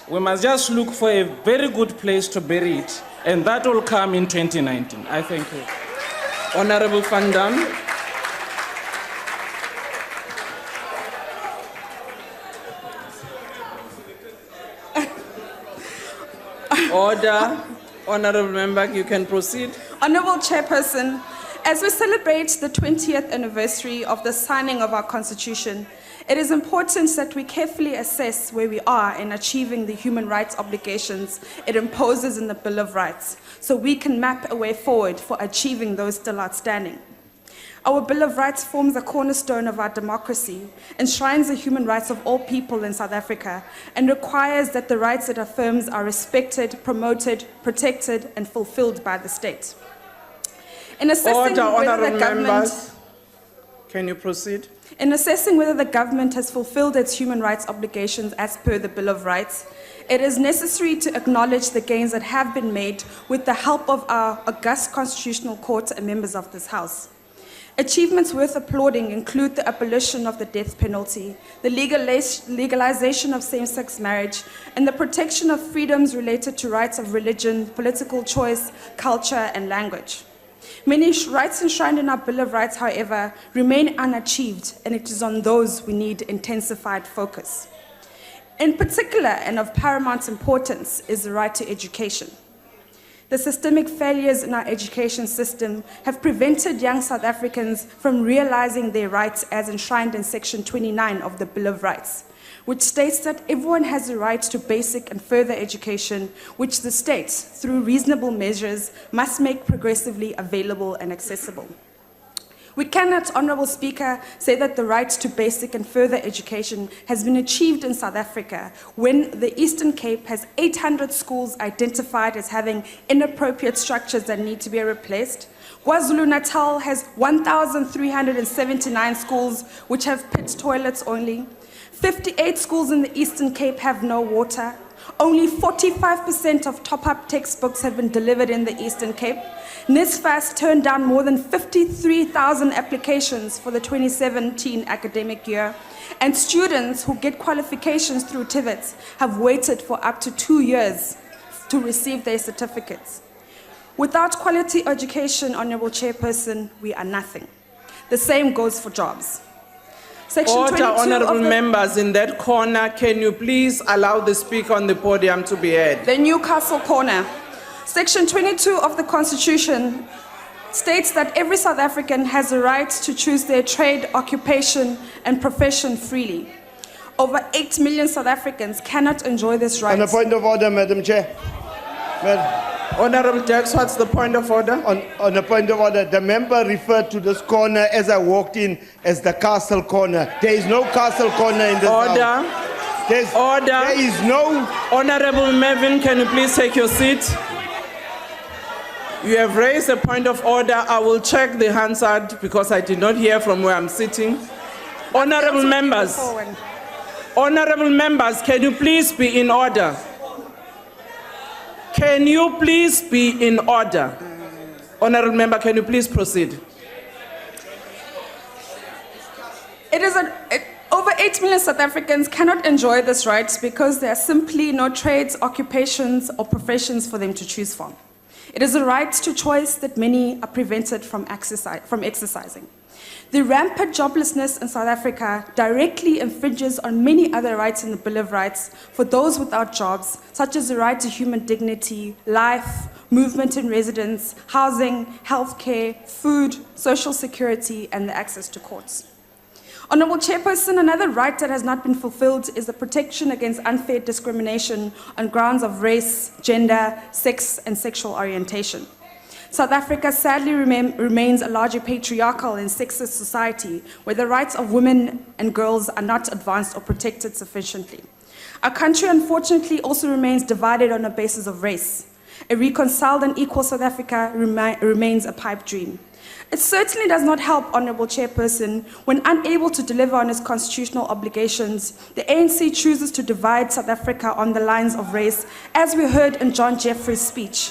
We must just look for a very good place to bury it, and that will come in 2019. I thank you. Honorable Van Damme. Order. Honorable member, you can proceed. Honorable Chairperson, as we celebrate the 20th anniversary of the signing of our Constitution, it is important that we carefully assess where we are in achieving the human rights obligations it imposes in the Bill of Rights, so we can map a way forward for achieving those still outstanding. Our Bill of Rights forms a cornerstone of our democracy, enshrines the human rights of all people in South Africa, and requires that the rights it affirms are respected, promoted, protected, and fulfilled by the state. In assessing whether the government... Can you proceed? In assessing whether the government has fulfilled its human rights obligations as per the Bill of Rights, it is necessary to acknowledge the gains that have been made with the help of our august Constitutional Court and members of this House. Achievements worth applauding include the abolition of the death penalty, the legalization of same-sex marriage, and the protection of freedoms related to rights of religion, political choice, culture, and language. Many rights enshrined in our Bill of Rights, however, remain unachieved, and it is on those we need intensified focus. In particular, and of paramount importance, is the right to education. The systemic failures in our education system have prevented young South Africans from realizing their rights as enshrined in Section 29 of the Bill of Rights, which states that everyone has the right to basic and further education, which the state, through reasonable measures, must make progressively available and accessible. We cannot, Honourable Speaker, say that the right to basic and further education has been achieved in South Africa when the Eastern Cape has 800 schools identified as having inappropriate structures that need to be replaced. KwaZulu-Natal has 1,379 schools which have pit toilets only. 58 schools in the Eastern Cape have no water. Only 45% of top-up textbooks have been delivered in the Eastern Cape. NSFAS turned down more than 53,000 applications for the 2017 academic year, and students who get qualifications through TVETs have waited for up to 2 years to receive their certificates. Without quality education, Honourable Chairperson, we are nothing. The same goes for jobs. Section Order, honourable members in that corner, can you please allow the speaker on the podium to be heard? The Newcastle corner. Section 22 of the Constitution states that every South African has a right to choose their trade, occupation, and profession freely. Over 8 million South Africans cannot enjoy this right. On a point of order, Madam Chair. Honourable Jax, what's the point of order? On a point of order, the member referred to this corner as I walked in as the castle corner. There is no castle corner in this Order. house. Order. There is no... Honourable Mervyn, can you please take your seat? You have raised a point of order. I will check the Hansard because I did not hear from where I'm sitting. Honourable members, can you please be in order? Can you please be in order? Honourable member, can you please proceed? Over 8 million South Africans cannot enjoy this right because there are simply no trades, occupations, or professions for them to choose from. It is a right to choice that many are prevented from exercising. The rampant joblessness in South Africa directly infringes on many other rights in the Bill of Rights for those without jobs, such as the right to human dignity, life, movement and residence, housing, healthcare, food, social security, and the access to courts. Honourable Chairperson, another right that has not been fulfilled is the protection against unfair discrimination on grounds of race, gender, sex, and sexual orientation. South Africa sadly remains a largely patriarchal and sexist society where the rights of women and girls are not advanced or protected sufficiently. Our country, unfortunately, also remains divided on a basis of race. A reconciled and equal South Africa remains a pipe dream. It certainly does not help, Honourable Chairperson, when unable to deliver on its constitutional obligations, the ANC chooses to divide South Africa on the lines of race, as we heard in John Jeffrey's speech.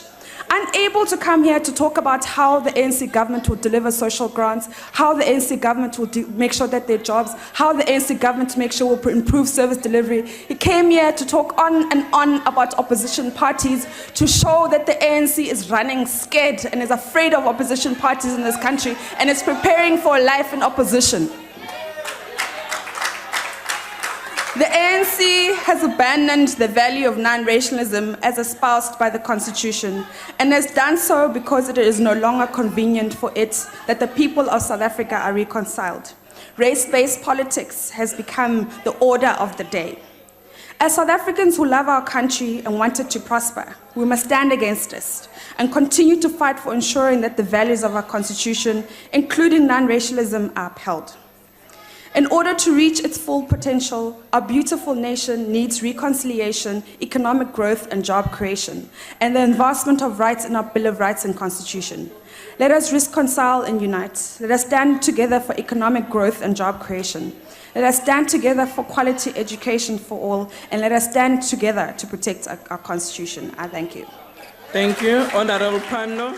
unable to come here to talk about how the ANC government will deliver social grants, how the ANC government will make sure that there are jobs, how the ANC government make sure will improve service delivery. He came here to talk on and on about opposition parties, to show that the ANC is running scared and is afraid of opposition parties in this country and is preparing for a life in opposition. The ANC has abandoned the value of non-racialism as espoused by the Constitution, and has done so because it is no longer convenient for it that the people of South Africa are reconciled. Race-based politics has become the order of the day. As South Africans who love our country and want it to prosper, we must stand against this and continue to fight for ensuring that the values of our Constitution, including non-racialism, are upheld. In order to reach its full potential, our beautiful nation needs reconciliation, economic growth, and job creation, and the advancement of rights in our Bill of Rights and Constitution. Let us reconcile and unite. Let us stand together for economic growth and job creation. Let us stand together for quality education for all, and let us stand together to protect our Constitution. I thank you. Thank you, Honorable Pando.